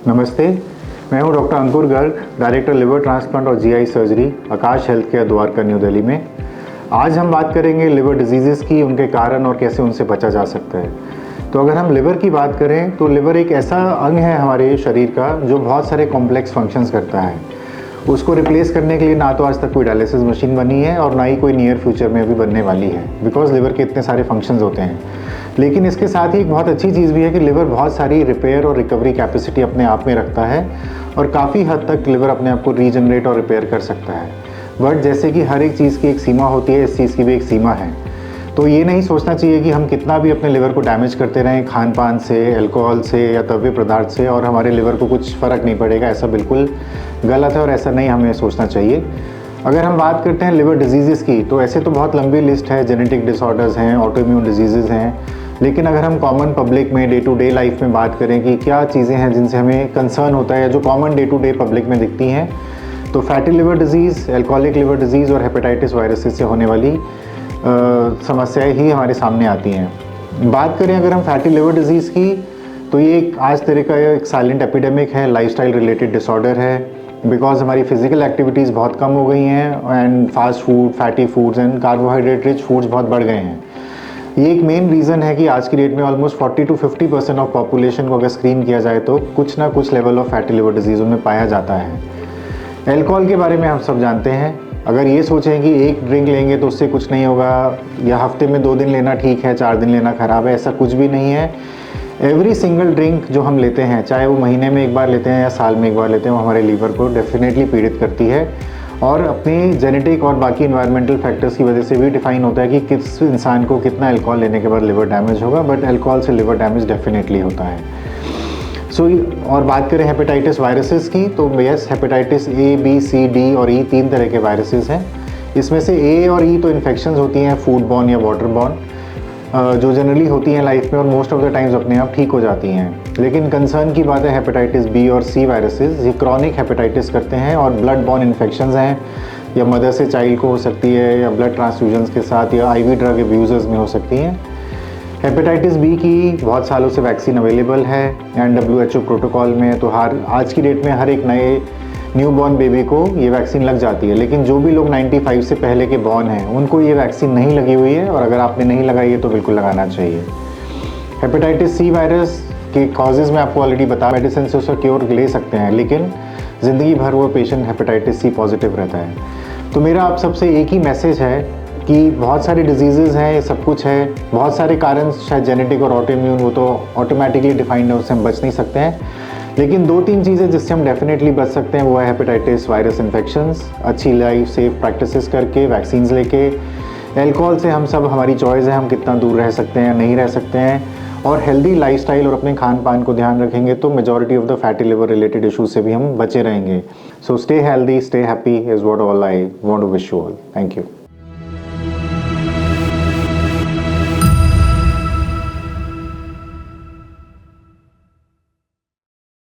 नमस्ते, मैं हूं doctor Ankur Garg, director liver transplant और GI surgery, Aakash health care Dwarka, new Delhi में। आज हम बात करेंगे लिवर डिजीज़ेज़ की, उनके कारण और कैसे उनसे बचा जा सकता है। तो अगर हम लिवर की बात करें तो लिवर एक ऐसा अंग है हमारे शरीर का जो बहुत सारे कॉम्प्लेक्स फंक्शंस करता है। उसको रिप्लेस करने के लिए ना तो आज तक कोई डायलिसिस मशीन बनी है और ना ही कोई नियर फ्यूचर में अभी बनने वाली है, बिकॉज लिवर के इतने सारे फंक्शंस होते हैं। लेकिन इसके साथ ही एक बहुत अच्छी चीज़ भी है कि लिवर बहुत सारी रिपेयर और रिकवरी कैपेसिटी अपने आप में रखता है और काफ़ी हद तक लिवर अपने आप को रीजनरेट और रिपेयर कर सकता है। बट जैसे कि हर एक चीज़ की एक सीमा होती है, इस चीज़ की भी एक सीमा है। तो ये नहीं सोचना चाहिए कि हम कितना भी अपने लिवर को डैमेज करते रहें खान पान से, अल्कोहल से या तवे पदार्थ से, और हमारे लिवर को कुछ फ़र्क नहीं पड़ेगा। ऐसा बिल्कुल गलत है और ऐसा नहीं हमें सोचना चाहिए। अगर हम बात करते हैं लिवर डिजीज़ेज़ की, तो ऐसे तो बहुत लंबी लिस्ट है। जेनेटिक डिसऑर्डर्स हैं, ऑटोइम्यून डिजीज़ेज़ हैं। लेकिन अगर हम कॉमन पब्लिक में डे टू डे लाइफ में बात करें कि क्या चीज़ें हैं जिनसे हमें कंसर्न होता है, जो common day to day public में दिखती हैं, तो fatty liver disease, alcoholic liver disease और हेपेटाइटिस वायरसेस से होने वाली समस्याएं ही हमारे सामने आती हैं। बात करें अगर हम फैटी लिवर डिजीज़ की, तो ये एक आज तरह का एक साइलेंट एपिडेमिक है, लाइफस्टाइल रिलेटेड डिसऑर्डर है। बिकॉज हमारी फिजिकल एक्टिविटीज़ बहुत कम हो गई हैं and fast food, fatty foods and carbohydrate rich foods बहुत बढ़ गए हैं। ये एक मेन रीज़न है कि आज की डेट में ऑलमोस्ट 40 to 50% ऑफ पॉपुलेशन को अगर स्क्रीन किया जाए तो कुछ ना कुछ level of fatty liver disease उनमें पाया जाता है। एल्कोहल के बारे में हम सब जानते हैं। अगर ये सोचें कि एक ड्रिंक लेंगे तो उससे कुछ नहीं होगा, या हफ्ते में 2 दिन लेना ठीक है, 4 दिन लेना ख़राब है, ऐसा कुछ भी नहीं है। एवरी सिंगल ड्रिंक जो हम लेते हैं, चाहे वो महीने में एक बार लेते हैं या साल में एक बार लेते हैं, वो हमारे लीवर को डेफिनेटली पीड़ित करती है और अपनी जेनेटिक और बाकी इन्वायरमेंटल फैक्टर्स की वजह से भी डिफाइन होता है कि किस इंसान को कितना अल्कोहल लेने के बाद लिवर डैमेज होगा। बट अल्कोहल से लिवर डैमेज डेफिनेटली होता है। और बात करें हेपेटाइटिस वायरसेस की, तो yes, hepatitis A, B, C, D और ई 3 तरह के वायरसेस हैं। इसमें से ए और ई तो इन्फेक्शंस होती हैं, फूड बॉर्न या वाटर बॉर्न, जो जनरली होती हैं लाइफ में और मोस्ट ऑफ द टाइम्स अपने आप ठीक हो जाती हैं। लेकिन कंसर्न की बात है हेपेटाइटिस बी और सी वायरसेस। ये क्रॉनिक हेपेटाइटिस करते हैं और ब्लड बॉर्न इन्फेक्शंस हैं, या मदर से चाइल्ड को हो सकती है, या ब्लड ट्रांसफ्यूजन्स के साथ, या आईवी ड्रग अब्यूजर्स में हो सकती हैं। हेपेटाइटिस बी की बहुत सालों से वैक्सीन अवेलेबल है एंड WHO प्रोटोकॉल में, तो आज की डेट में हर एक नए न्यूबॉर्न बेबी को ये वैक्सीन लग जाती है। लेकिन जो भी लोग 95 से पहले के बॉर्न हैं उनको ये वैक्सीन नहीं लगी हुई है, और अगर आपने नहीं लगाई है तो बिल्कुल लगाना चाहिए। हेपेटाइटिस सी वायरस के कॉजेज़ में आपको ऑलरेडी बता, मेडिसिन से उसका क्योर ले सकते हैं, लेकिन ज़िंदगी भर वो पेशेंट हेपेटाइटिस सी पॉजिटिव रहता है। तो मेरा आप सबसे एक ही मैसेज है कि बहुत सारी डिजीज़ेज़ हैं, ये सब कुछ है, बहुत सारे कारण शायद जेनेटिक और ऑटोइम्यून, वो तो ऑटोमेटिकली डिफाइंड है, उससे हम बच नहीं सकते हैं। लेकिन 2-3 चीज़ें जिससे हम डेफिनेटली बच सकते हैं वो है हेपेटाइटिस वायरस इन्फेक्शंस, अच्छी लाइफ सेफ प्रैक्टिसेस करके, वैक्सीन्स लेके। एल्कोहल से हम सब, हमारी चॉइस है हम कितना दूर रह सकते हैं, नहीं रह सकते हैं, और हेल्दी लाइफस्टाइल और अपने खान पान को ध्यान रखेंगे तो majority of the fatty liver related issues से भी हम बचे रहेंगे। So stay healthy, stay happy is what all I want to wish you all. Thank you.